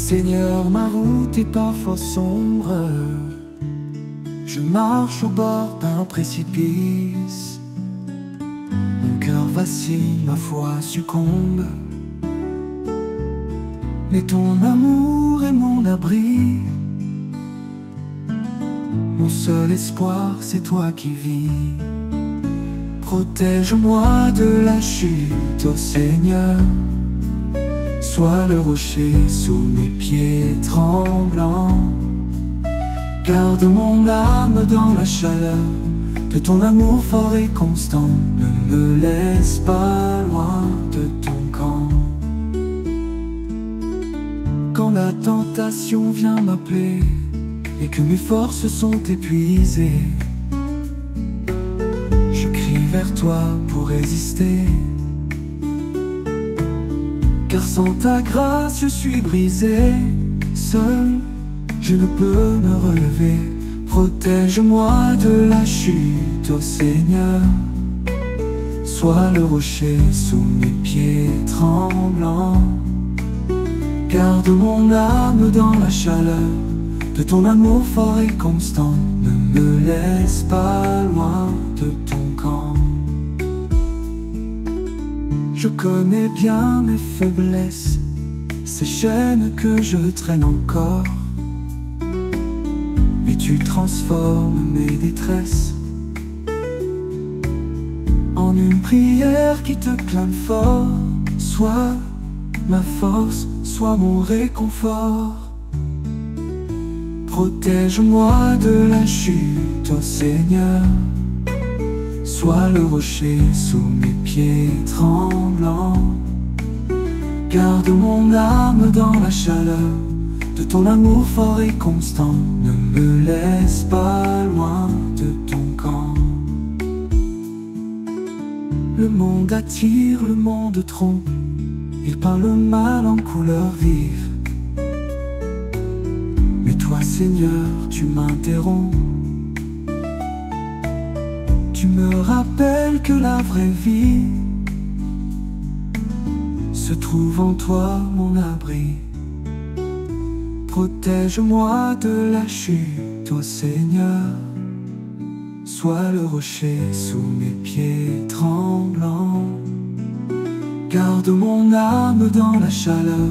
Seigneur, ma route est parfois sombre. Je marche au bord d'un précipice. Mon cœur vacille, ma foi succombe. Mais ton amour est mon abri. Mon seul espoir, c'est toi qui vis. Protège-moi de la chute, ô Seigneur. Sois le rocher sous mes pieds tremblants. Garde mon âme dans la chaleur de ton amour fort et constant. Ne me laisse pas loin de ton camp. Quand la tentation vient m'appeler et que mes forces sont épuisées, je crie vers toi pour résister. Car sans ta grâce je suis brisé. Seul je ne peux me relever. Protège-moi de la chute, ô Seigneur. Sois le rocher sous mes pieds tremblants. Garde mon âme dans la chaleur de ton amour fort et constant. Ne me laisse pas loin de ton camp. Je connais bien mes faiblesses, ces chaînes que je traîne encore. Mais tu transformes mes détresses en une prière qui te clame fort. Sois ma force, sois mon réconfort. Protège-moi de la chute, ô Seigneur. Sois le rocher sous mes pieds tremblants. Garde mon âme dans la chaleur de ton amour fort et constant. Ne me laisse pas loin de ton camp. Le monde attire, le monde trompe. Il peint le mal en couleurs vives. Mais toi, Seigneur, tu m'interromps. Tu me rappelles que la vraie vie se trouve en toi, mon abri. Protège-moi de la chute, ô Seigneur. Sois le rocher sous mes pieds tremblants. Garde mon âme dans la chaleur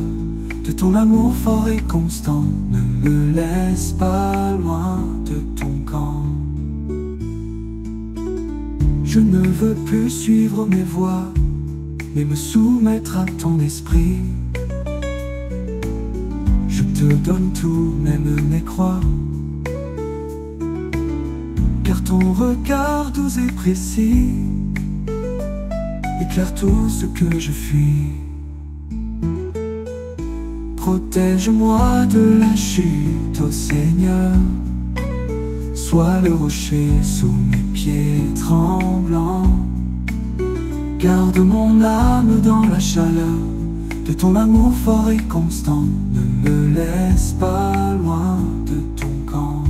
de ton amour fort et constant. Ne me laisse pas loin de ton camp. Je ne veux plus suivre mes voies, mais me soumettre à ton esprit. Je te donne tout, même mes croix. Car ton regard doux et précis éclaire tout ce que je fuis. Protège-moi de la chute, ô Seigneur. Sois le rocher sous mes pieds tremblants. Garde mon âme dans la chaleur de ton amour fort et constant. Ne me laisse pas loin de ton camp.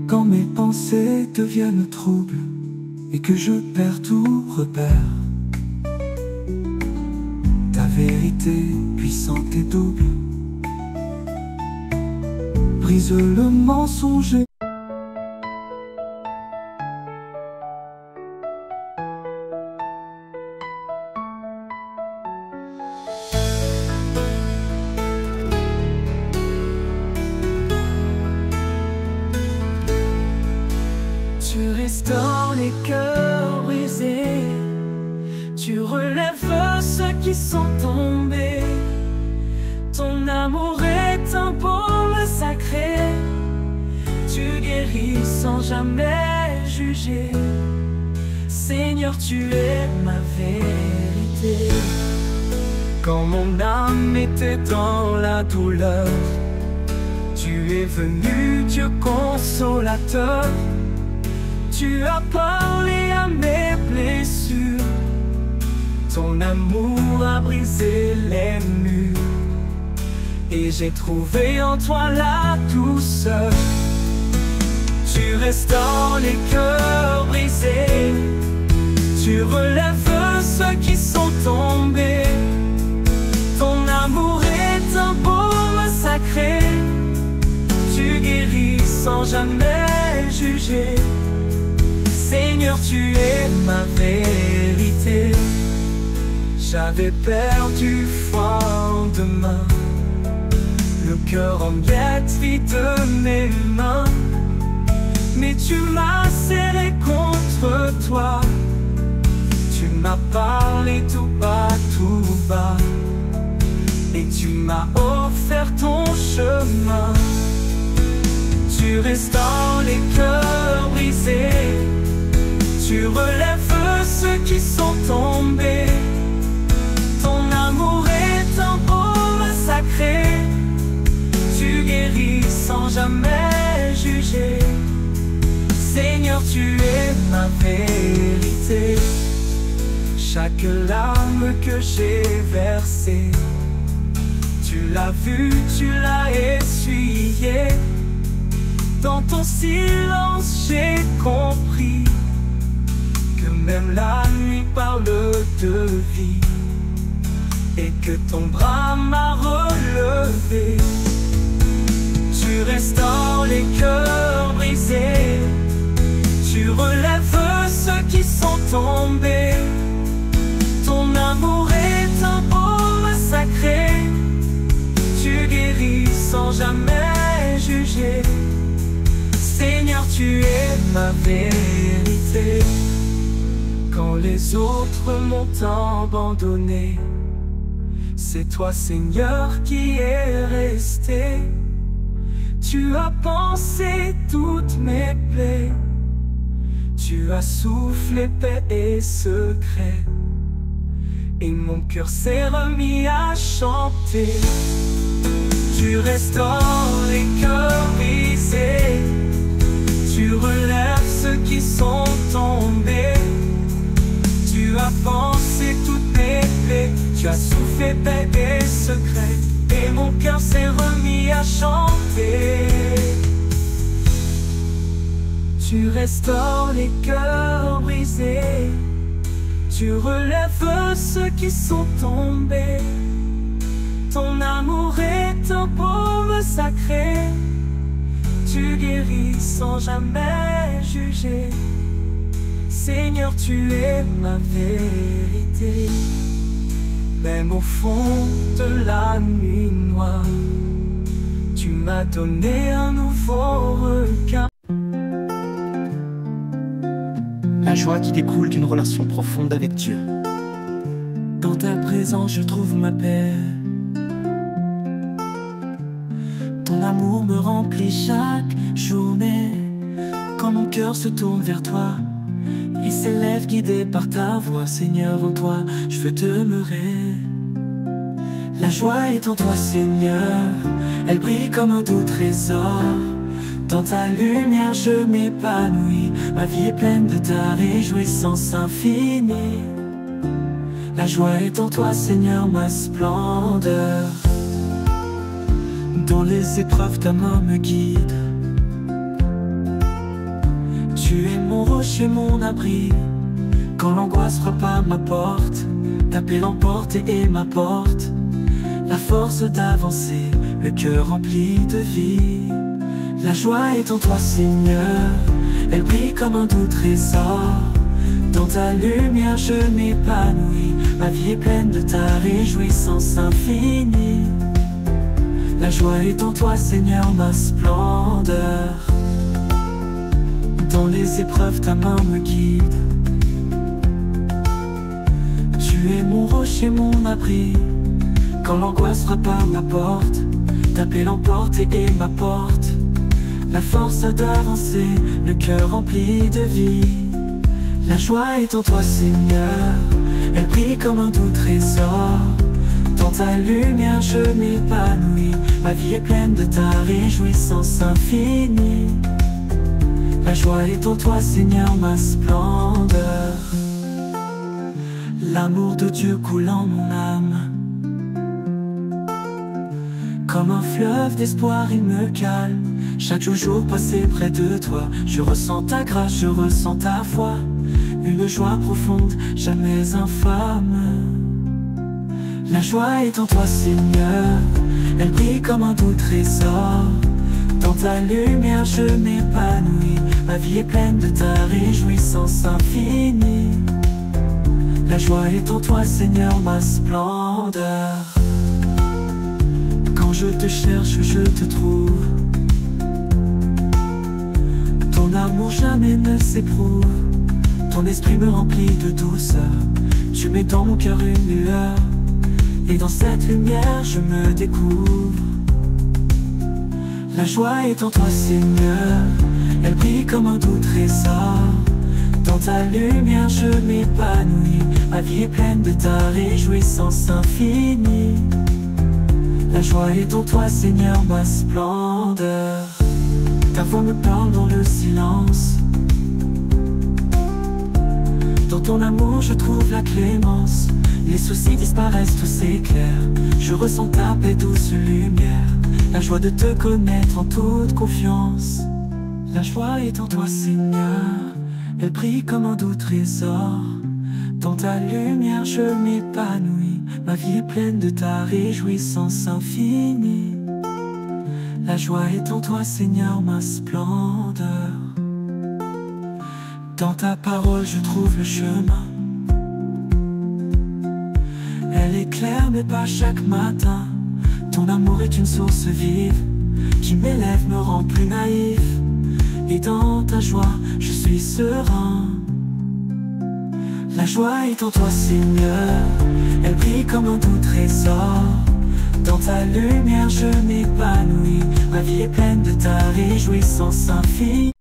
Quand mes pensées deviennent troubles et que je perds tout repère, ta vérité puissante et double brise le mensonge. Tu restaures les cœurs brisés. Tu relèves ceux qui sont tombés. Ton amour est un baume sacré. Tu guéris sans jamais juger. Seigneur, tu es ma vérité. Quand mon âme était dans la douleur, tu es venu, Dieu consolateur. Tu as parlé à mes blessures. Ton amour a brisé les murs. Et j'ai trouvé en toi la douceur. Tu restaures les cœurs brisés. Tu relèves ceux qui sont tombés. Ton amour sans jamais juger. Seigneur, tu es ma vérité. J'avais perdu foi en demain, le cœur en miettes vide de mes mains. Mais tu m'as serré contre toi, tu m'as parlé tout bas, et tu m'as offert ton chemin. Tu restaures les cœurs brisés, tu relèves ceux qui sont tombés. Ton amour est un baume sacré, tu guéris sans jamais juger. Seigneur, tu es ma vérité. Chaque larme que j'ai versée, tu l'as vu, tu l'as essuyé. Dans ton silence, j'ai compris que même la nuit parle de vie, et que ton bras m'a relevé. Tu restaures les cœurs brisés, tu relèves ceux qui sont tombés. Ton amour est un baume sacré, tu guéris sans jamais juger. Seigneur, tu es ma vérité. Quand les autres m'ont abandonné, c'est toi, Seigneur, qui es resté. Tu as pensé toutes mes plaies, tu as soufflé paix et secret, et mon cœur s'est remis à chanter. Tu restaures les cœurs brisés, tu relèves ceux qui sont tombés. Tu as pensé toutes mes plaies, tu as soufflé paix et secret, et mon cœur s'est remis à chanter. Tu restaures les cœurs brisés, tu relèves ceux qui sont tombés. Ton amour est un baume sacré, tu guéris sans jamais juger. Seigneur, tu es ma vérité. Même au fond de la nuit noire, tu m'as donné un nouveau regard. La joie qui découle d'une relation profonde avec Dieu. Dans ta présence, je trouve ma paix. Ton amour me remplit chaque journée. Quand mon cœur se tourne vers toi, il s'élève guidé par ta voix. Seigneur, en toi, je veux demeurer. La joie est en toi, Seigneur, elle brille comme un doux trésor. Dans ta lumière, je m'épanouis. Ma vie est pleine de ta réjouissance infinie. La joie est en toi, Seigneur, ma splendeur. Dans les épreuves, ta main me guide. Tu es mon rocher, mon abri. Quand l'angoisse frappe à ma porte, ta paix l'emporte et m'apporte la force d'avancer, le cœur rempli de vie. La joie est en toi, Seigneur, elle brille comme un doux trésor. Dans ta lumière, je m'épanouis. Ma vie est pleine de ta réjouissance infinie. La joie est en toi, Seigneur, ma splendeur. Dans les épreuves, ta main me guide. Tu es mon rocher, mon abri. Quand l'angoisse frappe à ma porte, ta paix l'emporte et m'apporte la force d'avancer, le cœur rempli de vie. La joie est en toi, Seigneur, elle brille comme un doux trésor. Dans ta lumière, je m'épanouis. Ma vie est pleine de ta réjouissance infinie. La joie est en toi, Seigneur, ma splendeur. L'amour de Dieu coule en mon âme. Comme un fleuve d'espoir, il me calme. Chaque jour passé près de toi, je ressens ta grâce, je ressens ta foi. Une joie profonde, jamais infâme. La joie est en toi, Seigneur, elle brille comme un doux trésor. Dans ta lumière je m'épanouis, ma vie est pleine de ta réjouissance infinie. La joie est en toi Seigneur, ma splendeur. Quand je te cherche, je te trouve. Ton amour jamais ne s'éprouve. Ton esprit me remplit de douceur. Tu mets dans mon cœur une lueur, et dans cette lumière je me découvre. La joie est en toi Seigneur, elle brille comme un doux trésor. Dans ta lumière je m'épanouis, ma vie est pleine de ta réjouissance infinie. La joie est en toi Seigneur, ma splendeur. Ta voix me parle dans le silence. Dans ton amour je trouve la clémence. Les soucis disparaissent, tout s'éclaire. Je ressens ta paix, douce lumière. La joie de te connaître en toute confiance. La joie est en toi Seigneur, elle brille comme un doux trésor. Dans ta lumière je m'épanouis, ma vie est pleine de ta réjouissance infinie. La joie est en toi Seigneur, ma splendeur. Dans ta parole je trouve le chemin. Elle éclaire mes pas chaque matin. Ton amour est une source vive qui m'élève, me rend plus naïf. Et dans ta joie je suis serein. La joie est en toi Seigneur, elle brille comme un doux trésor. Dans ta lumière je m'épanouis, ma vie est pleine de ta réjouissance infinie.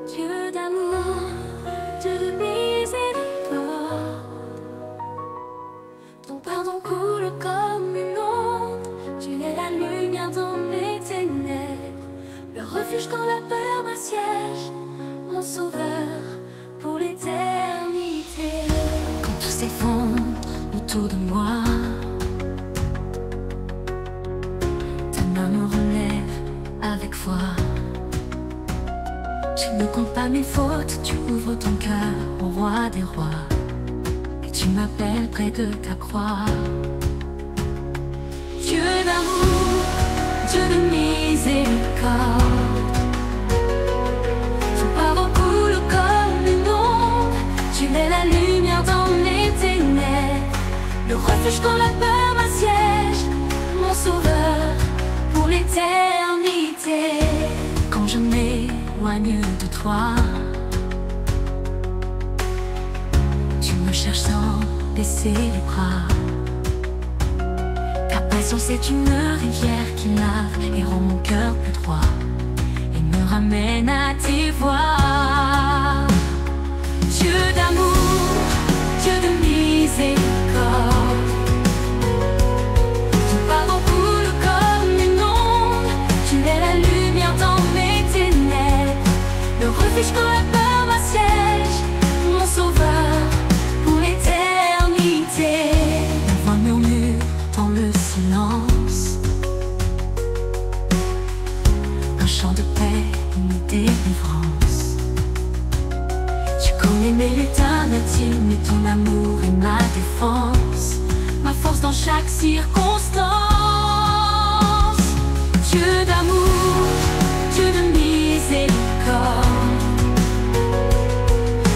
Dieu d'amour, Dieu de miséricorde, ton pardon coule comme une onde. Tu es la lumière dans mes ténèbres, le refuge quand la peur m'assiège, mon sauveur pour l'éternité. Quand tout s'effondre autour de moi, ta main me relève avec foi. Tu ne comptes pas mes fautes, tu ouvres ton cœur au roi des rois, et tu m'appelles près de ta croix. Dieu d'amour, Dieu de miséricorde, ton pardon coule comme une onde. Tu es la lumière dans mes ténèbres, le refuge quand la peur m'assiège, mon sauveur pour l'éternité. Quand je m'éloigne de toi, tu me cherches sans baisser les bras. Ta patience est une rivière qui lave et rend mon cœur plus droit, et me ramène à tes voies. Dieu d'amour, Dieu de miséricorde, ton pardon coule comme une onde. Tu es la lumière dans mes ténèbres, le refuge quand la peur m'assiège, mon sauveur pour l'éternité. Ma voix murmure dans le silence, un chant de paix, une délivrance. Tu connais mes luttes intimes, et ton amour est ma défense, ma force dans chaque circonstance. Dieu d'amour, Dieu de miséricorde,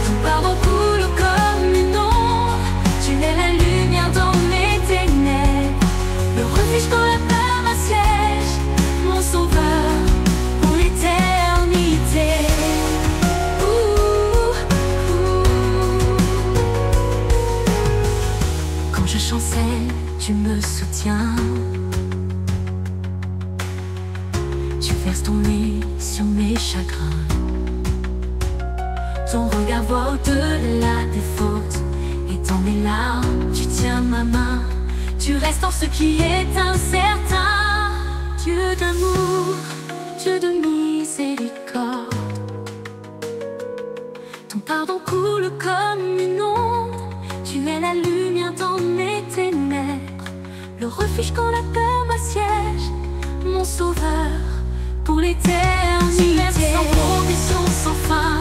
ton pardon coule comme une onde. Tu es la lumière dans mes ténèbres, le refuge quand la peur m'assiège, mon sauveur pour l'éternité. Quand je chancelle, tu me soutiens. Tu verses ton lait sur mes chagrins. Ton regard voit au-delà des fautes, et dans mes larmes, tu tiens ma main. Tu restes en ce qui est incertain. Dieu d'amour, Dieu de miséricorde, ton pardon coule comme une onde. Tu es la lumière dans mes ténèbres, le refuge quand la peur m'assiège, mon sauveur pour l'éternité. Sans condition, sans fin,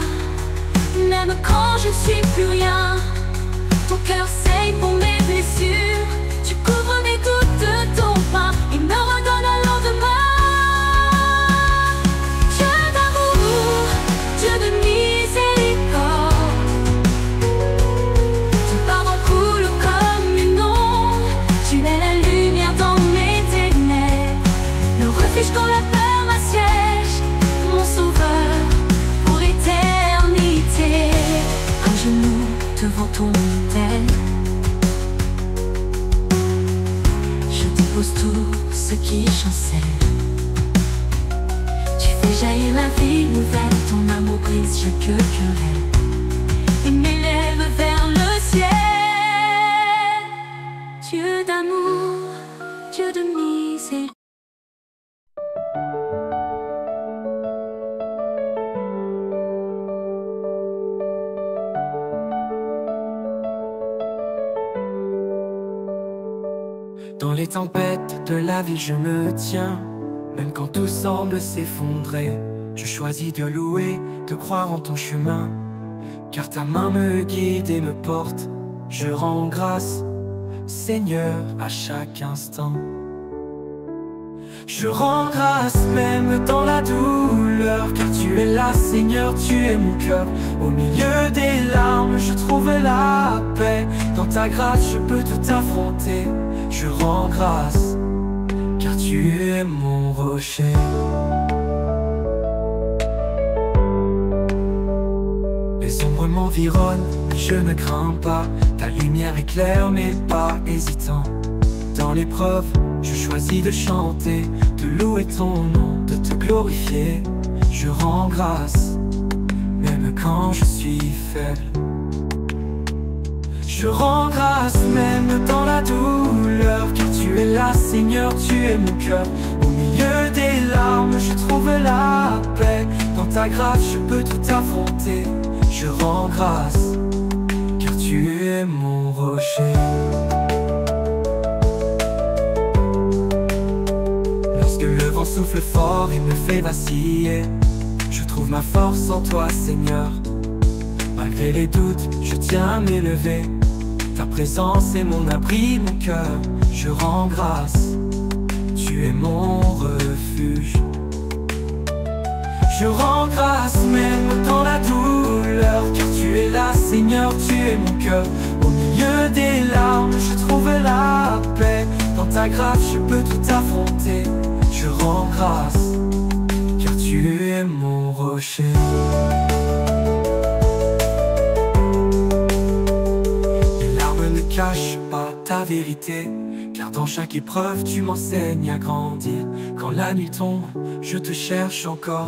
même quand je ne suis plus rien. Ton cœur saigne pour mes blessures, tu couvres mes tout mon être. Je dépose tout ce qui chancelle. Tu fais jaillir la vie nouvelle, ton amour brise chaque querelle et m'élève vers le ciel. Dieu d'amour, Dieu de miséricorde. Dans les tempêtes de la vie je me tiens, même quand tout semble s'effondrer. Je choisis de louer, de croire en ton chemin, car ta main me guide et me porte. Je rends grâce, Seigneur, à chaque instant. Je rends grâce même dans la douleur, car tu es là, Seigneur, tu es mon cœur. Au milieu des larmes, je trouve la paix. Dans ta grâce, je peux tout affronter. Je rends grâce, car tu es mon rocher. Les ombres m'environnent, je ne crains pas. Ta lumière éclaire mes pas hésitants. Dans l'épreuve, je choisis de chanter, de louer ton nom, de te glorifier. Je rends grâce, même quand je suis faible. Je rends grâce même dans la douleur, car tu es là, Seigneur, tu es mon cœur. Au milieu des larmes, je trouve la paix. Dans ta grâce, je peux tout affronter. Je rends grâce, car tu es mon rocher. Lorsque le vent souffle fort et me fait vaciller, je trouve ma force en toi, Seigneur. Malgré les doutes, je tiens à m'élever. Ta présence est mon abri, mon cœur. Je rends grâce, tu es mon refuge. Je rends grâce même dans la douleur, car tu es là, Seigneur, tu es mon cœur. Au milieu des larmes, je trouve la paix. Dans ta grâce, je peux tout affronter. Je rends grâce, car tu es mon rocher. Cache pas ta vérité, car dans chaque épreuve tu m'enseignes à grandir. Quand la nuit tombe, je te cherche encore,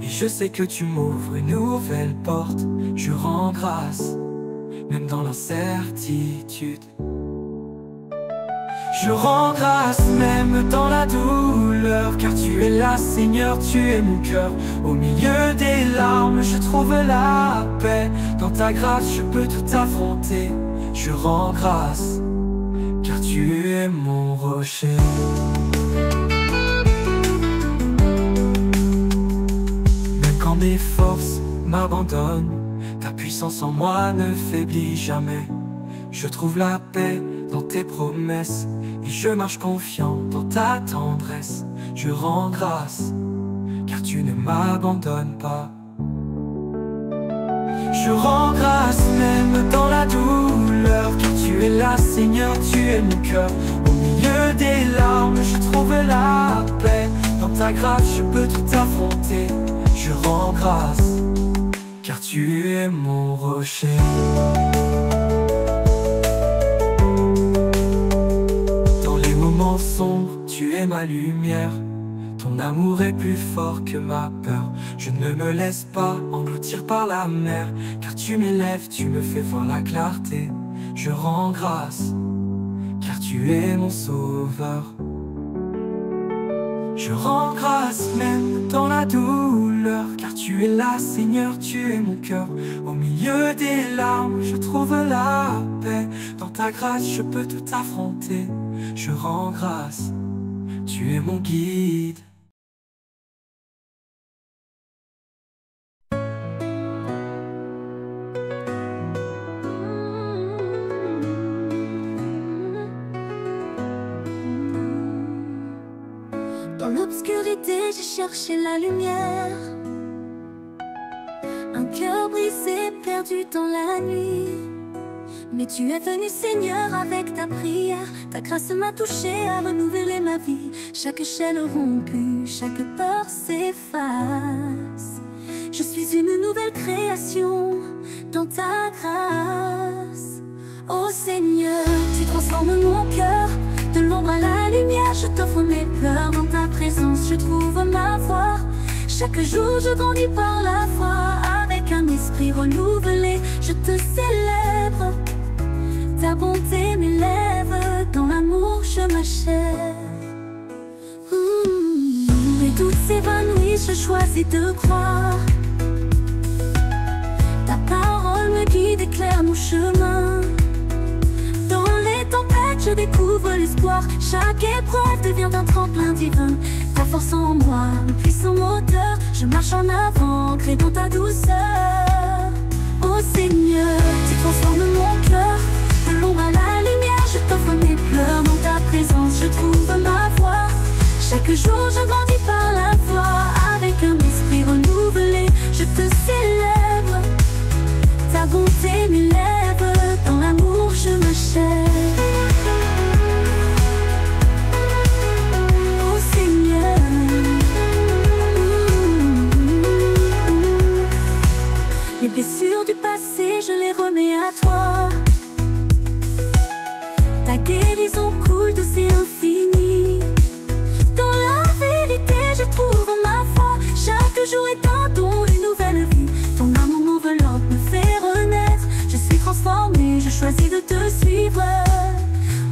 et je sais que tu m'ouvres une nouvelle porte. Je rends grâce, même dans l'incertitude. Je rends grâce même dans la douleur, car tu es là, Seigneur, tu es mon cœur. Au milieu des larmes, je trouve la paix. Dans ta grâce, je peux tout affronter. Je rends grâce, car tu es mon rocher. Même quand mes forces m'abandonnent, ta puissance en moi ne faiblit jamais. Je trouve la paix dans tes promesses, et je marche confiant dans ta tendresse. Je rends grâce, car tu ne m'abandonnes pas. Je rends grâce même dans la douleur, car tu es là, Seigneur, tu es mon cœur. Au milieu des larmes, je trouve la paix. Dans ta grâce, je peux tout affronter. Je rends grâce, car tu es mon rocher. Dans les moments sombres, tu es ma lumière. Ton amour est plus fort que ma peur. Je ne me laisse pas engloutir par la mer, car tu m'élèves, tu me fais voir la clarté. Je rends grâce, car tu es mon sauveur. Je rends grâce même dans la douleur, car tu es là, Seigneur, tu es mon cœur. Au milieu des larmes, je trouve la paix. Dans ta grâce, je peux tout affronter. Je rends grâce, tu es mon guide. Dans l'obscurité, j'ai cherché la lumière. Un cœur brisé, perdu dans la nuit. Mais tu es venu, Seigneur, avec ta prière. Ta grâce m'a touché à renouveler ma vie. Chaque chaîne rompue, chaque peur s'efface. Je suis une nouvelle création dans ta grâce. Ô Seigneur, tu transformes mon cœur de l'ombre à la lumière. Je t'offre mes pleurs, dans ta présence je trouve ma voix. Chaque jour je grandis par la foi, avec un esprit renouvelé je te célèbre. Ta bonté m'élève, dans l'amour je m'achève. Les doutes s'évanouissent, je choisis de croire. Ta parole me guide, éclaire mon chemin. Dans les tempêtes je découvre l'espoir. Chaque épreuve devient un tremplin divin. Ta force en moi, le puissant moteur. Je marche en avant, ancré dans ta douceur. Ô Seigneur, tu transformes mon cœur de l'ombre à la lumière. Je t'offre mes pleurs, dans ta présence je trouve ma voix. Chaque jour je grandis par la foi, avec un esprit renouvelé je te célèbre. Ta bonté m'élève, dans l'amour je m'achève. Ô Seigneur, les blessures du passé je les remets à toi. Ta guérison coule de c'est infini. Dans la vérité je trouve ma foi. Chaque jour est un don, une nouvelle vie. Ton amour m'enveloppe, me fait renaître. Je suis transformée, je choisis de te suivre.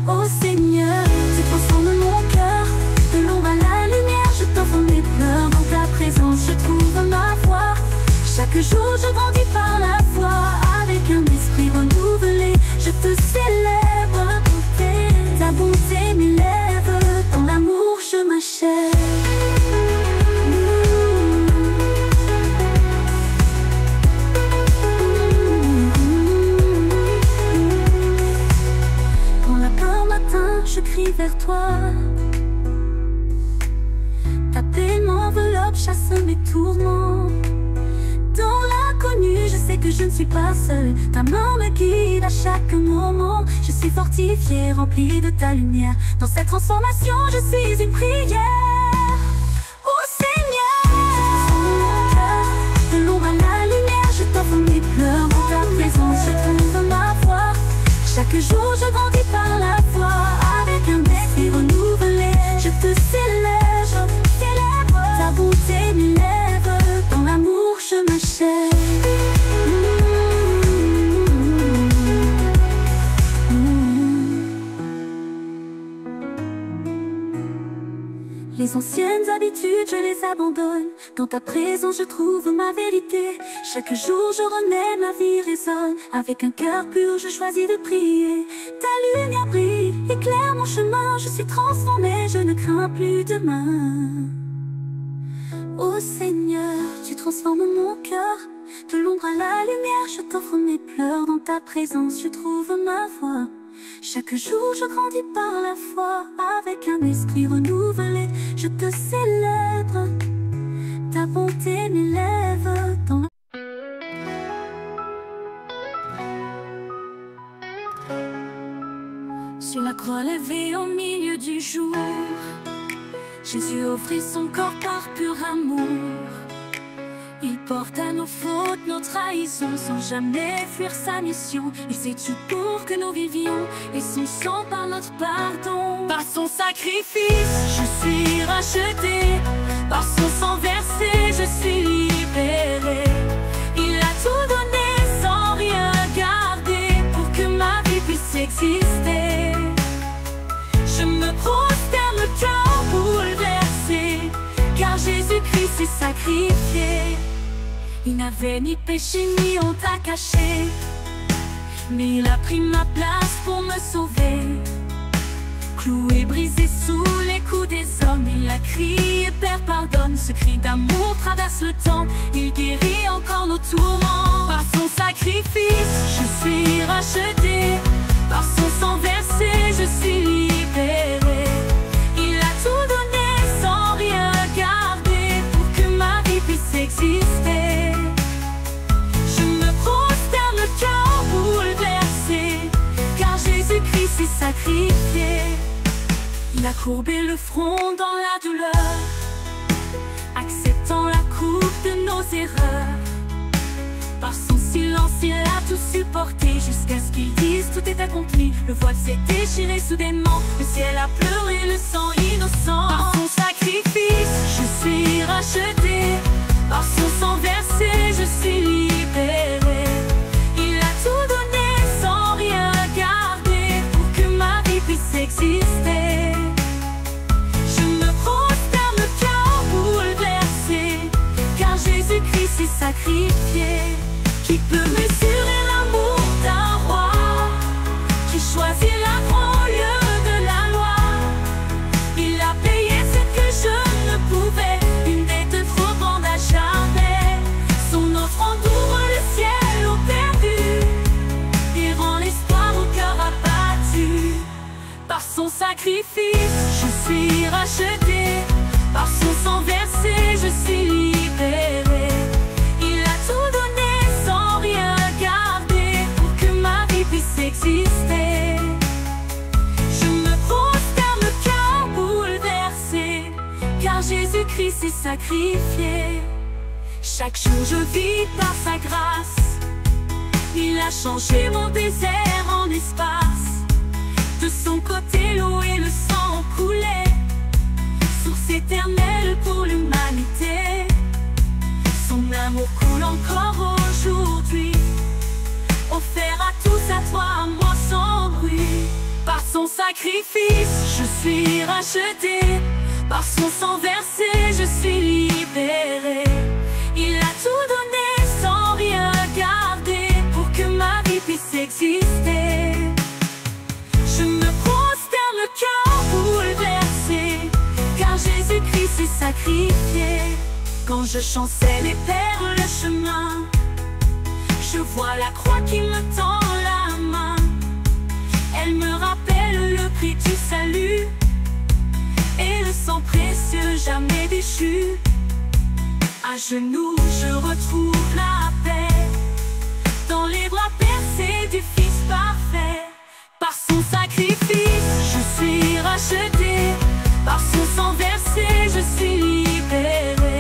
Ô Seigneur, tu transformes mon cœur de l'ombre à la lumière. Je t'offre mes pleurs, dans ta présence je trouve ma voix. Chaque jour je grandis par la foi, avec un esprit renouvelé je te célèbre. Ta bonté m'élève, dans l'amour je m'achève. Quand l'appel matin je crie vers toi. Ta paix m'enveloppe, chasse mes tourments. Dans l'inconnu, je sais que je ne suis pas seule. Ta main me guide à chaque moment. Je suis fortifiée, remplie de ta lumière. Dans cette transformation, je suis une prière. Ô Seigneur, mon cœur de l'ombre à la lumière. Je t'offre mes pleurs, dans ta présence je trouve ma voix. Chaque jour je grandis par la foi, avec un esprit renouvelé je te célèbre. Ta bonté m'élève, dans l'amour je m'achève. Les anciennes habitudes je les abandonne. Dans ta présence je trouve ma vérité. Chaque jour je renais, ma vie résonne. Avec un cœur pur je choisis de prier. Ta lumière brille, éclaire mon chemin. Je suis transformée, je ne crains plus demain. Ô Seigneur, tu transformes mon cœur de l'ombre à la lumière. Je t'offre mes pleurs, dans ta présence je trouve ma voix. Chaque jour je grandis par la foi, avec un esprit renouvelé je te célèbre. Ta bonté m'élève, dans sur la croix levée au milieu du jour. Jésus offrit son corps par pur amour. Il porte à nos fautes, nos trahisons, sans jamais fuir sa mission. Il s'est tué pour que nous vivions, et son sang par notre pardon. Par son sacrifice, je suis racheté. Par son sang versé, je suis libéré. Il a tout donné sans rien garder, pour que ma vie puisse exister. Je me prosterne le cœur bouleversé, car Jésus-Christ s'est sacrifié. Il n'avait ni péché ni honte à cacher, mais il a pris ma place pour me sauver. Cloué, brisé sous les coups des hommes, il a crié « Père, pardonne ». Ce cri d'amour traverse le temps, il guérit encore nos tourments. Par son sacrifice, je suis racheté. Par son sang versé, je suis libéré. Il a tout donné sans rien garder, pour que ma vie puisse exister. Je me prosterne le cœur bouleversé, car Jésus-Christ s'est sacrifié. Il a courbé le front dans la douleur, acceptant la coupe de nos nos erreurs. Par son silence, il a tout supporté, jusqu'à ce qu'il dise tout est accompli. Le voile s'est déchiré soudainement, le ciel a pleuré le sang innocent. Par son sacrifice, je suis racheté. Par son sang versé, je suis libéré. Il a tout donné sans rien garder, pour que ma vie puisse exister. Je me prosterne le cœur bouleversé, car Jésus-Christ s'est sacrifié. Qui peut mesurer l'amour d'un roi qui choisit la croix au lieu de la loi? Il a payé ce que je ne pouvais, une dette trop grande à jamais. Son offrande ouvre le ciel au perdu, il rend l'espoir au cœur abattu. Par son sacrifice, je suis racheté. Par son sang versé, je suis libéré. Il a tout donné sans rien garder, pour que ma vie puisse exister. Je me prosterne le cœur bouleversé, car Jésus-Christ s'est sacrifié. Chaque jour je vis par sa grâce, il a changé mon désert en espace. De son côté l'eau et le sang coulaient, source éternelle pour l'humanité. Son amour coule encore aujourd'hui, offert à tous, à toi, à moi, sans bruit. Par son sacrifice, je suis racheté. Par son sang versé, je suis libéré. Il a tout donné sans rien garder, pour que ma vie puisse exister. Je me prosterne le cœur bouleversé, car Jésus-Christ s'est sacrifié. Quand je chancelle et perds le chemin, je vois la croix qui me tend la main. Elle me rappelle le prix du salut et le sang précieux jamais déchu. À genoux, je retrouve la paix, dans les bras percés du Fils parfait. Par son sacrifice, je suis racheté. Par son sang versé, je suis libéré.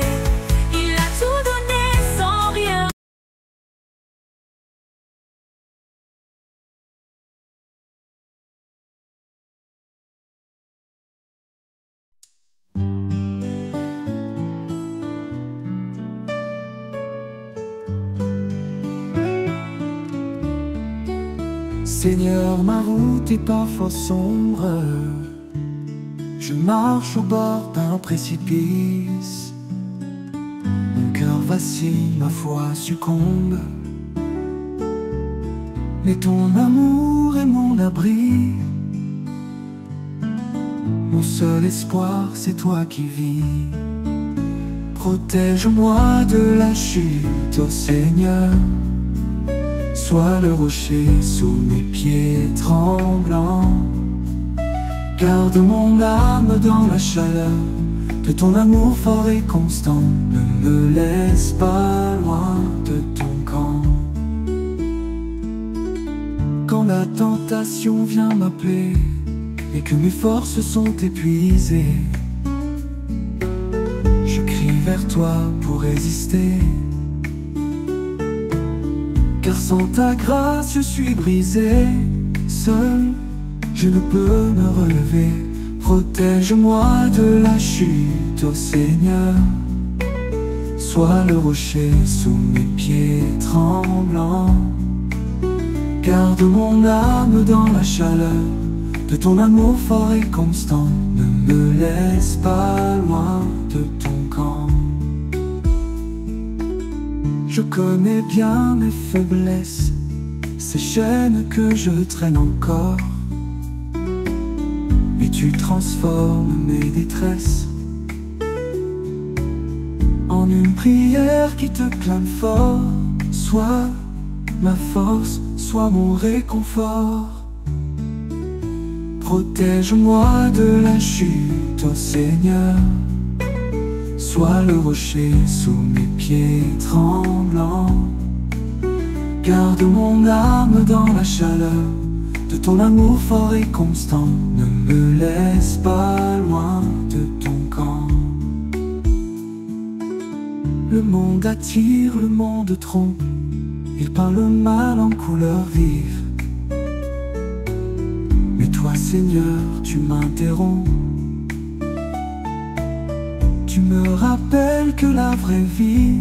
Il a tout donné sans rien. Seigneur, ma route est parfois sombre. Je marche au bord d'un précipice. Mon cœur vacille, ma foi succombe. Mais ton amour est mon abri. Mon seul espoir, c'est toi qui vis. Protège-moi de la chute, ô Seigneur. Sois le rocher sous mes pieds tremblants. Garde mon âme dans la chaleur de ton amour fort et constant. Ne me laisse pas loin de ton camp. Quand la tentation vient m'appeler et que mes forces sont épuisées, je crie vers toi pour résister. Car sans ta grâce je suis brisé, seul je ne peux me relever. Protège-moi de la chute, ô Seigneur. Sois le rocher sous mes pieds tremblants. Garde mon âme dans la chaleur de ton amour fort et constant. Ne me laisse pas loin de ton camp. Je connais bien mes faiblesses, ces chaînes que je traîne encore. Mais tu transformes mes détresses en une prière qui te clame fort. Sois ma force, sois mon réconfort. Protège-moi de la chute, ô Seigneur. Sois le rocher sous mes pieds tremblants. Garde mon âme dans la chaleur de ton amour fort et constant. Ne me laisse pas loin de ton camp. Le monde attire, le monde trompe. Il peint le mal en couleurs vives. Mais toi, Seigneur, tu m'interromps. Tu me rappelles que la vraie vie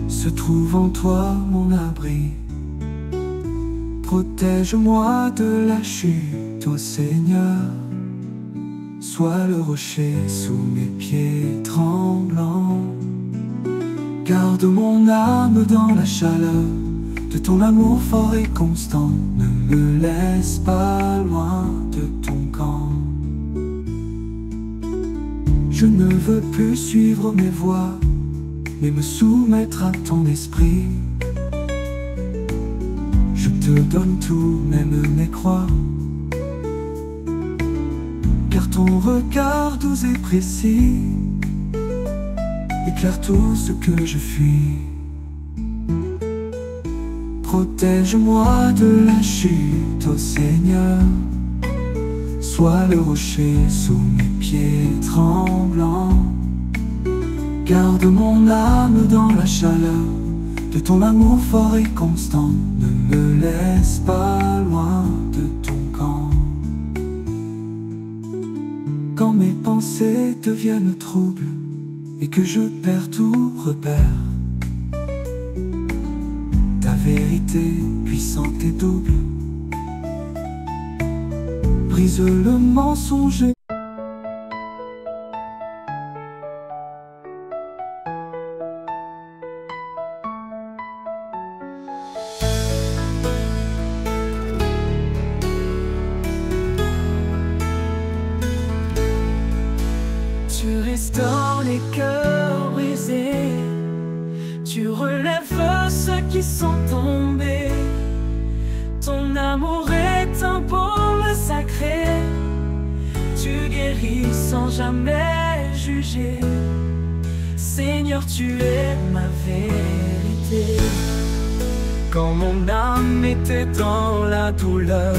se trouve en toi, mon abri. Protège-moi de la chute, ô Seigneur. Sois le rocher sous mes pieds tremblants. Garde mon âme dans la chaleur de ton amour fort et constant. Ne me laisse pas loin de ton camp. Je ne veux plus suivre mes voies, mais me soumettre à ton esprit. Je te donne tout, même mes croix, car ton regard doux et précis éclaire tout ce que je fuis. Protège-moi de la chute, ô Seigneur. Sois le rocher sous mes pieds tremblants. Garde mon âme dans la chaleur de ton amour fort et constant. Ne me laisse pas loin de ton camp. Quand mes pensées deviennent troubles et que je perds tout repère, ta vérité puissante et double brise le mensonge. Tu restaures les cœurs brisés. Tu relèves ceux qui sont tombés. Ton amour est un baume sacré. Tu guéris sans jamais juger. Seigneur, tu es ma vérité. Quand mon âme était dans la douleur,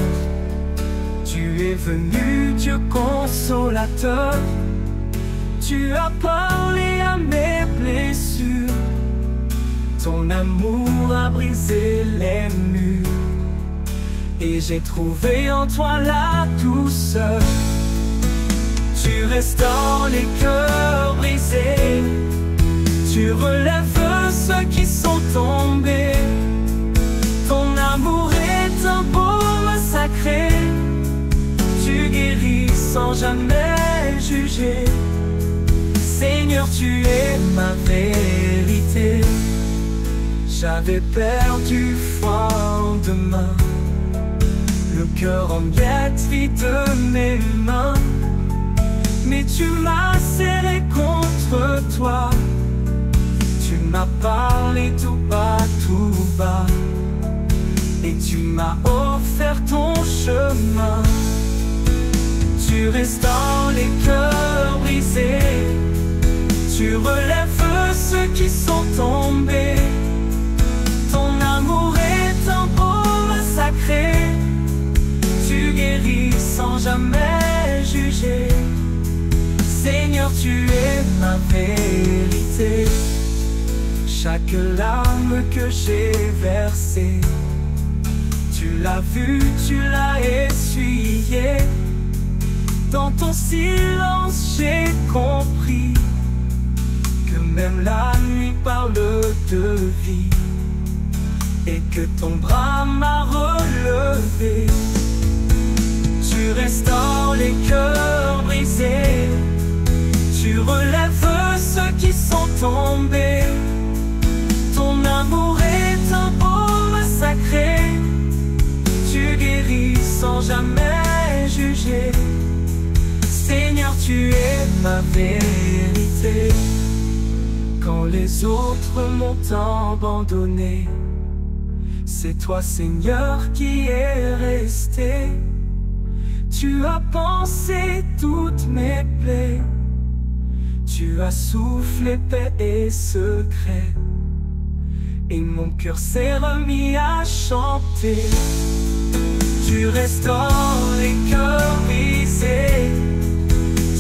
tu es venu, Dieu consolateur. Tu as parlé à mes blessures. Ton amour a brisé les murs. Et j'ai trouvé en toi la douceur. Tu restaures les cœurs brisés. Tu relèves ceux qui sont tombés. Ton amour est un baume sacré. Tu guéris sans jamais juger. Seigneur, tu es ma vérité. J'avais perdu foi en demain, le cœur en miettes vide de mes mains. Mais tu m'as serré contre toi. Tu m'as parlé tout bas, et tu m'as offert ton chemin. Tu restaures les cœurs brisés. Tu relèves ceux qui sont tombés. Ton amour est un baume sacré. Tu guéris sans jamais juger. Seigneur, tu es ma vérité. Chaque larme que j'ai versée, tu l'as vu, tu l'as essuyée. Dans ton silence, j'ai compris que même la nuit parle de vie, et que ton bras m'a relevé. Tu restaures les cœurs brisés. Tu relèves ceux qui sont tombés. Ton amour est un baume sacré. Tu guéris sans jamais juger. Seigneur, tu es ma vérité. Quand les autres m'ont abandonné, c'est toi, Seigneur, qui es resté. Tu as pensé toutes mes plaies. Tu as soufflé paix et secret. Et mon cœur s'est remis à chanter. Tu restaures les cœurs brisés.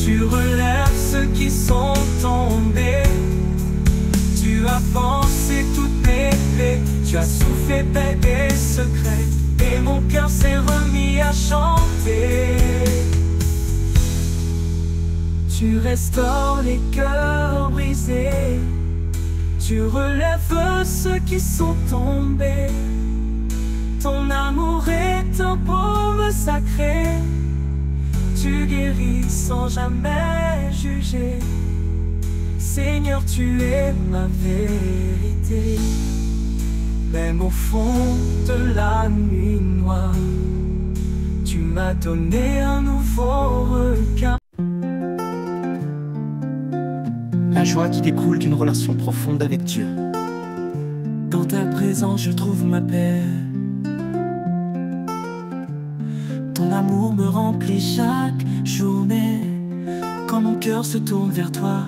Tu relèves ceux qui sont tombés. Tu as soufflé paix et secret, et mon cœur s'est remis à chanter. Tu restaures les cœurs brisés, tu relèves ceux qui sont tombés. Ton amour est un baume sacré, tu guéris sans jamais juger. Seigneur, tu es ma vérité. Même au fond de la nuit noire, tu m'as donné un nouveau regard. La joie qui découle d'une relation profonde avec Dieu. Dans ta présence, je trouve ma paix. Ton amour me remplit chaque journée. Quand mon cœur se tourne vers toi,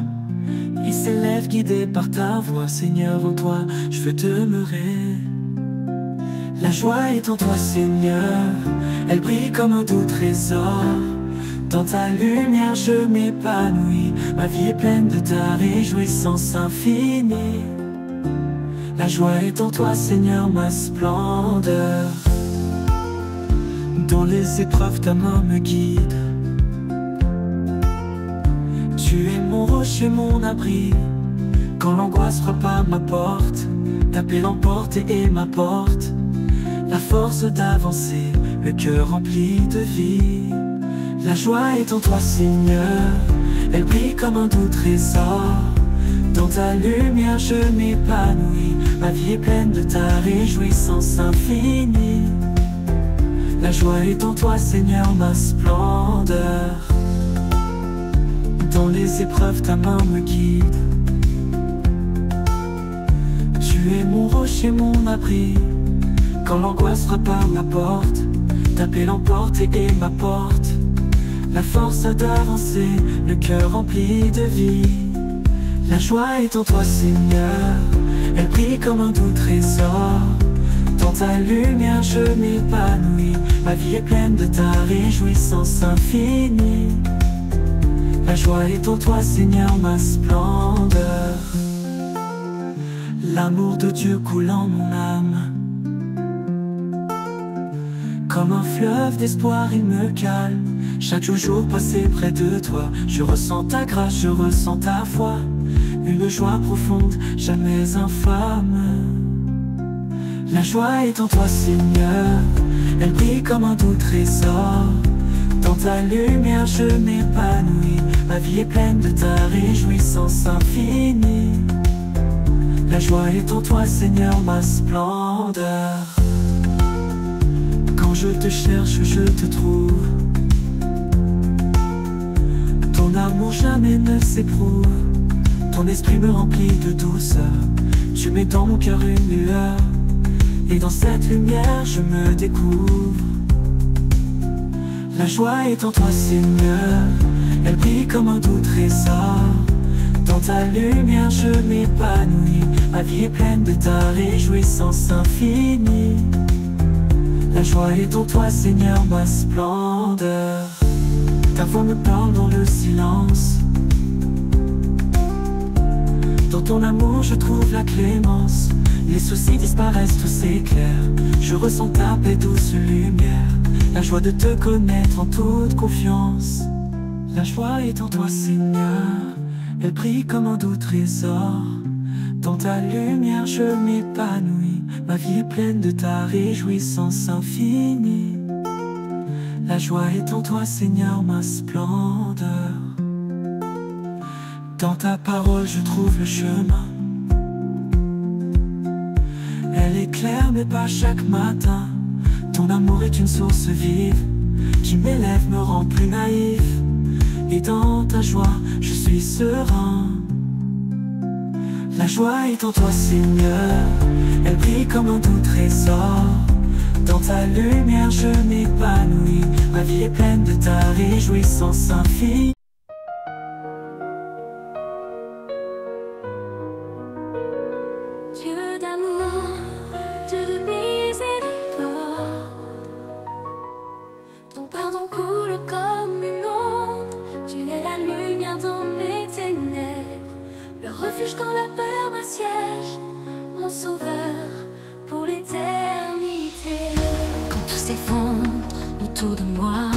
il s'élève guidé par ta voix. Seigneur, en toi, je veux demeurer. La joie est en toi, Seigneur, elle brille comme un doux trésor. Dans ta lumière, je m'épanouis. Ma vie est pleine de ta réjouissance infinie. La joie est en toi, Seigneur, ma splendeur. Dans les épreuves, ta main me guide. Tu es mon rocher, mon abri. Quand l'angoisse frappe à ma porte, ta paix l'emporte et m'apporte la force d'avancer, le cœur rempli de vie. La joie est en toi, Seigneur, elle brille comme un doux trésor. Dans ta lumière, je m'épanouis. Ma vie est pleine de ta réjouissance infinie. La joie est en toi, Seigneur, ma splendeur. Dans les épreuves, ta main me guide. Tu es mon rocher, mon abri. Quand l'angoisse frappe à ma porte, ta paix l'emporte et m'apporte la force d'avancer, le cœur rempli de vie. La joie est en toi, Seigneur, elle brille comme un doux trésor. Dans ta lumière, je m'épanouis. Ma vie est pleine de ta réjouissance infinie. La joie est en toi, Seigneur, ma splendeur. L'amour de Dieu coule en mon âme. Comme un fleuve d'espoir, il me calme. Chaque jour passé près de toi, je ressens ta grâce, je ressens ta foi. Une joie profonde, jamais infâme. La joie est en toi, Seigneur, elle brille comme un doux trésor. Dans ta lumière, je m'épanouis. Ma vie est pleine de ta réjouissance infinie. La joie est en toi, Seigneur, ma splendeur. Quand je te cherche, je te trouve. Ton amour jamais ne s'éprouve. Ton esprit me remplit de douceur. Tu mets dans mon cœur une lueur, et dans cette lumière je me découvre. La joie est en toi, Seigneur, elle brille comme un doux trésor. Dans ta lumière je m'épanouis. Ma vie est pleine de ta réjouissance infinie. La joie est en toi, Seigneur, ma splendeur. Ta voix me parle dans le silence. Dans ton amour je trouve la clémence. Les soucis disparaissent, tout s'éclaire. Je ressens ta paix, douce lumière. La joie de te connaître en toute confiance. La joie est en toi, Seigneur, elle brille comme un doux trésor. Dans ta lumière je m'épanouis. Ma vie est pleine de ta réjouissance infinie. La joie est en toi, Seigneur, ma splendeur. Dans ta parole je trouve le chemin. Elle éclaire mes pas chaque matin. Ton amour est une source vive qui m'élève, me rend plus naïf. Et dans ta joie je suis serein. La joie est en toi, Seigneur, elle brille comme un doux trésor. Dans ta lumière je m'épanouis. Ma vie est pleine de ta réjouissance infinie. Dieu d'amour, Dieu de miséricorde, ton pardon coule comme une onde. Tu es la lumière dans mes ténèbres, le refuge quand la peur m'assiège, mon sauveur, pour l'éternité. Quand tout s'effondre autour de moi,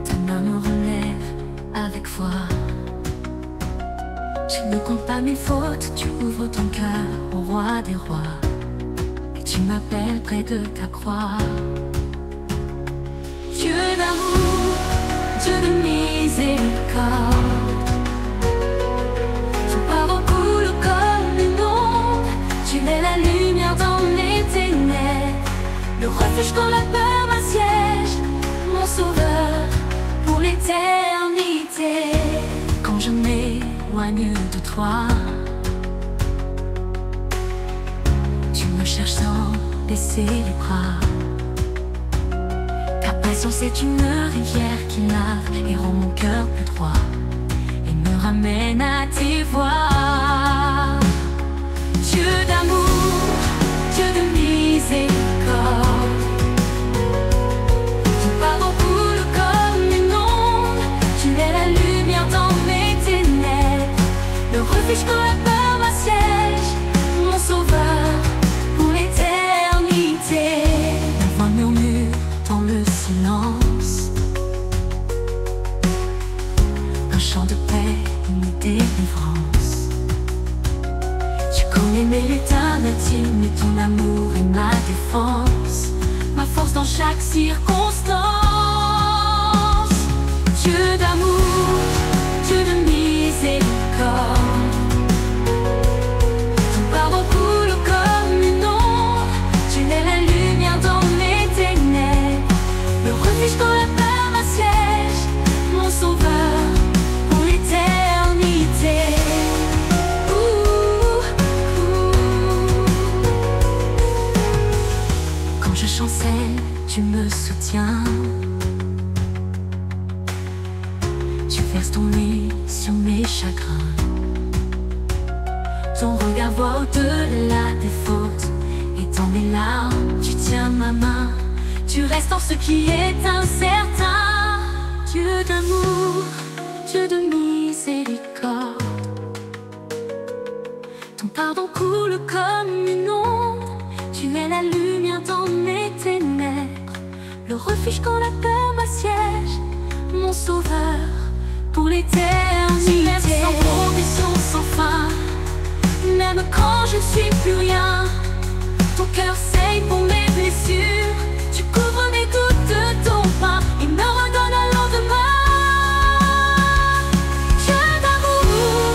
ta main me relève avec foi. Je ne compte pas mes fautes, tu ouvres ton cœur au roi des rois, et tu m'appelles près de ta croix. Dieu d'amour, Dieu de miséricorde, ton pardon coule comme une onde. Tu es la lumière dans les ténèbres, le refuge quand la peur m'assiège, mon sauveur pour l'éternité. Quand je m'éloigne de toi, tu me cherches sans baisser les bras. Ta présence est une rivière qui lave et rend mon cœur plus droit, et me ramène à tes voies. Dieu d'amour, Dieu de miséricorde, ton pardon coule comme une onde. Tu es la lumière dans mes ténèbres, le refuge quand la peur m'assiège, mon sauveur pour l'éternité. Ma voix murmure dans le silence, un chant de paix, une délivrance. Tu connais mes luttes intimes, et ton amour est ma défense, ma force dans chaque circonstance. Dieu d'amour, Dieu de miséricorde, ton pardon coule comme une onde. Tu es la lumière dans mes ténèbres, le refuge quand la peur m'assiège, mon sauveur pour l'éternité. Quand je chancelle, tu me soutiens, tu verses ton huile sur mes chagrins. Ton regard voit au-delà des fautes, et dans mes larmes, tu tiens ma main. Tu restes en ce qui est incertain. Dieu d'amour, Dieu de miséricorde, ton pardon coule comme une onde. Tu es la lumière dans mes ténèbres, le refuge quand la peur m'assiège, mon sauveur pour l'éternité. Sans condition, sans fin, même quand je ne suis plus rien. Ton cœur saigne pour mes blessures, tu couvres mes doutes de ton pain et me redonnes un lendemain. Dieu d'amour,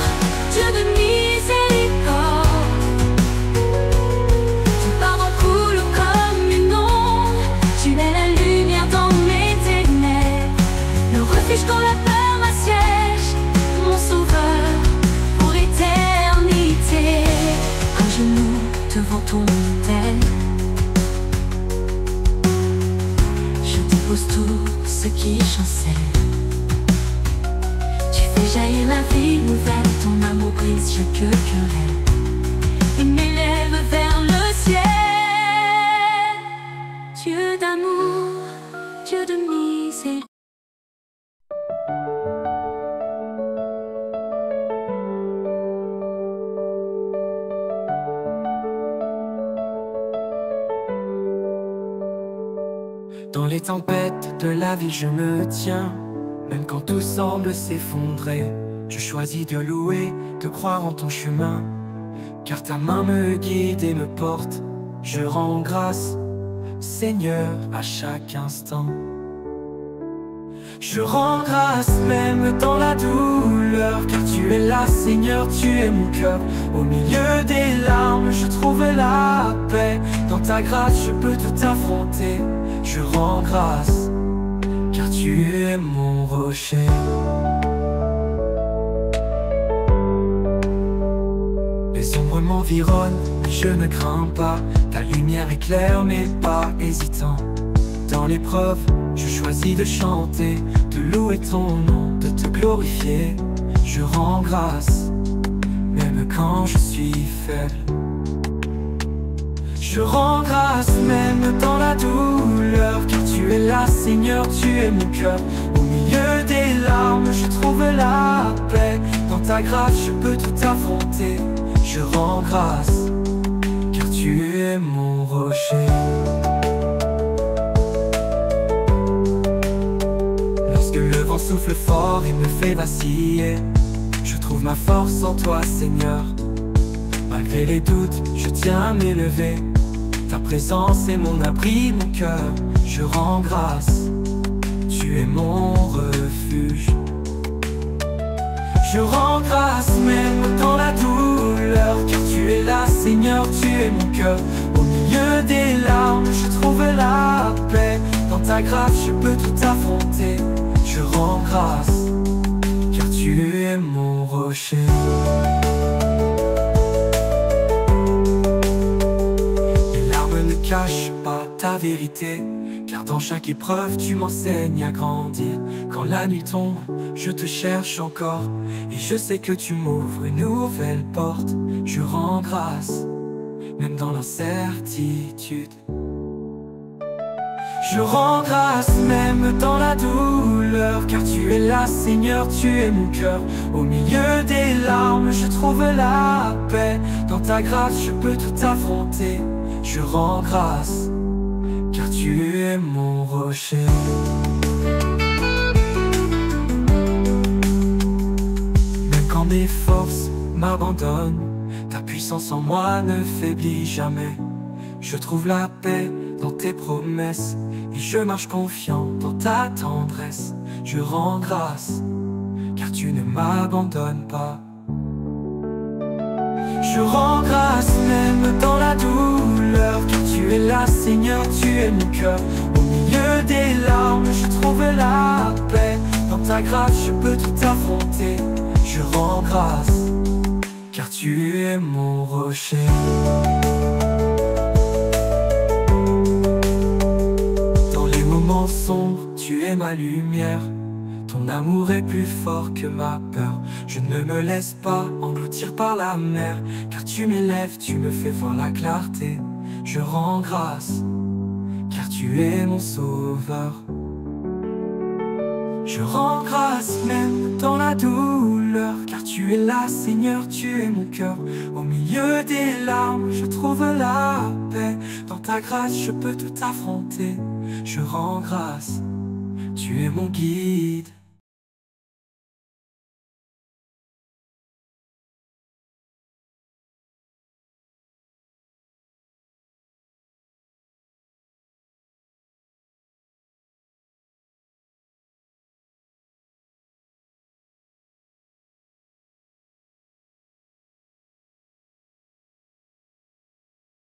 Dieu de miséricorde, ton pardon coule comme une onde. Tu es la lumière dans mes ténèbres, le refuge quand la peur m'assiège, mon sauveur pour l'éternité. Un genou devant ton autel, je dépose tout ce qui chancelle. Tu fais jaillir la vie nouvelle, ton amour brise chaque querelle et m'élève vers le ciel. Dieu d'amour, Dieu de miséricorde. Dans les tempêtes de la vie je me tiens, même quand tout semble s'effondrer. Je choisis de louer, de croire en ton chemin, car ta main me guide et me porte. Je rends grâce, Seigneur, à chaque instant. Je rends grâce même dans la douleur, car tu es là, Seigneur, tu es mon cœur. Au milieu des larmes, je trouve la paix. Dans ta grâce, je peux tout affronter. Je rends grâce, car tu es mon rocher. Les ombres m'environnent, mais je ne crains pas. Ta lumière éclaire mes pas hésitants. Dans l'épreuve, je choisis de chanter, de louer ton nom, de te glorifier. Je rends grâce, même quand je suis faible. Je rends grâce même dans la douleur, car tu es là, Seigneur, tu es mon cœur. Au milieu des larmes, je trouve la paix. Dans ta grâce, je peux tout affronter. je rends grâce, car tu es mon rocher. Lorsque le vent souffle fort et me fait vaciller, je trouve ma force en toi, Seigneur. Malgré les doutes, je tiens à m'élever. Ta présence est mon abri, mon cœur, je rends grâce. Tu es mon refuge. Je rends grâce même dans la douleur, car tu es là, Seigneur, tu es mon cœur. Au milieu des larmes, je trouve la paix. Dans ta grâce, je peux tout affronter. Je rends grâce, car tu es mon rocher. Les larmes ne cachent pas ta vérité, car dans chaque épreuve, tu m'enseignes à grandir. Quand la nuit tombe, je te cherche encore, et je sais que tu m'ouvres une nouvelle porte. Je rends grâce, même dans l'incertitude. Je rends grâce même dans la douleur, car tu es là, Seigneur, tu es mon cœur. Au milieu des larmes, je trouve la paix. Dans ta grâce, je peux tout affronter. Je rends grâce, car tu es mon rocher. Même quand mes forces m'abandonnent, ta puissance en moi ne faiblit jamais. Je trouve la paix dans tes promesses, et je marche confiant dans ta tendresse. Je rends grâce, car tu ne m'abandonnes pas. Je rends grâce même dans la douleur, car tu es là, Seigneur, tu es mon cœur. Au milieu des larmes, je trouve la paix. Dans ta grâce, je peux tout affronter. Je rends grâce, car tu es mon rocher. Dans les moments sombres, tu es ma lumière. Ton amour est plus fort que ma peur. Je ne me laisse pas engloutir par la mer, car tu m'élèves, tu me fais voir la clarté. Je rends grâce, car tu es mon sauveur. Je rends grâce même dans la douleur, car tu es là, Seigneur, tu es mon cœur. Au milieu des larmes, je trouve la paix. Dans ta grâce, je peux tout affronter. Je rends grâce, tu es mon guide.